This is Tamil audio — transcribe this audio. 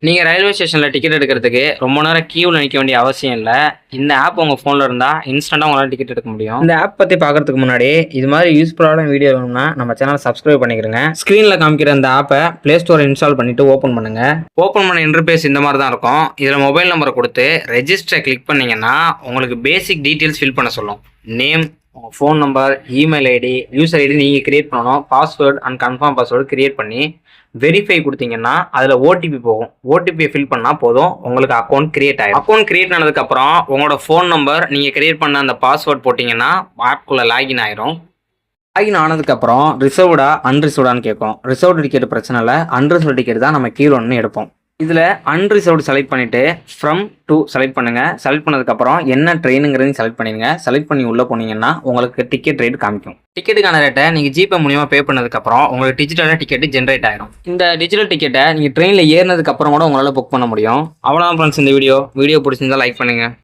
நீங்க ரயில்வே ஸ்டேஷன்ல டிக்கெட் எடுக்கிறதுக்கு ரொம்ப நேரம் கியூல நிக்க வேண்டிய அவசியம் இல்ல. இந்த ஆப் உங்க போன்ல இருந்தா இன்ஸ்டன்ட்டா உங்களால டிக்கெட் எடுக்க முடியும். இந்த ஆப் பத்தி பார்க்கறதுக்கு முன்னாடி இது மாதிரி யூஸ்ஃபுல்லான வீடியோ வேணும்னா நம்ம சேனலை சப்ஸ்கிரைப் பண்ணிக்கிறங்க. ஸ்கிரீன்ல காமிக்கிற இந்த ஆப்பை பிளே ஸ்டோர் இன்ஸ்டால் பண்ணிட்டு ஓபன் பண்ணுங்க. ஓபன் பண்ண இன்டர்ஃபேஸ் இந்த மாதிரி தான் இருக்கும். இதுல மொபைல் நம்பரை கொடுத்து ரெஜிஸ்டர் கிளிக் பண்ணீங்கன்னா உங்களுக்கு பேசிக் டீடைல்ஸ் ஃபில் பண்ண சொல்லும். Name, phone number, email ID, user ID நீங்கள் கிரியேட் பண்ணணும். Password and confirm password create பண்ணி வெரிஃபை கொடுத்தீங்கன்னா அதில் ஓடிபி போகும். ஓடிபியை ஃபில் பண்ணால் போதும், உங்களுக்கு அக்கௌண்ட் கிரியேட் ஆகிடும். அக்கௌண்ட் கிரியேட் ஆனதுக்கப்புறம் உங்களோட ஃபோன் நம்பர், நீங்கள் கிரியேட் பண்ண அந்த பாஸ்வேர்ட் போட்டிங்கன்னா ஆப்குள்ளே லாகின் ஆயிரும். லாகின் ஆனதுக்கப்புறம் ரிசர்வ்டா அன்ரிசர்வ்டான்னு கேட்கும். ரிசர்வ்டு டிக்கெட் பிரச்சனை இல்லை, அன்ரிசர்வ்டு டிக்கெட் தான் நம்ம கீழே ஒன்று எடுப்போம். இதில் அன்ரிசர்வ்டு செலக்ட் பண்ணிவிட்டு ஃப்ரம் டு செலக்ட் பண்ணுங்கள். செலக்ட் பண்ணதுக்கப்புறம் என்ன ட்ரெயினுங்கிறதையும் செலக்ட் பண்ணிடுங்க. செலக்ட் பண்ணி உள்ளே போனீங்கன்னா உங்களுக்கு டிக்கெட் ரேட் காமிக்கும். டிக்கெட்டுக்கான ரேட்டை நீங்கள் ஜிபே மூலியமாக பே பண்ணதுக்கப்புறம் உங்களுக்கு டிஜிட்டலாக டிக்கெட்டு ஜென்ரேட் ஆகிடும். இந்த டிஜிட்டல் டிக்கெட்டை நீங்கள் ட்ரெயினில் ஏறினதுக்கப்புறம் கூட உங்களால் புக் பண்ண முடியும். அவ்வளோதான் ஃப்ரெண்ட்ஸ் இந்த வீடியோ பிடிச்சிருந்தா லைக் பண்ணுங்கள்.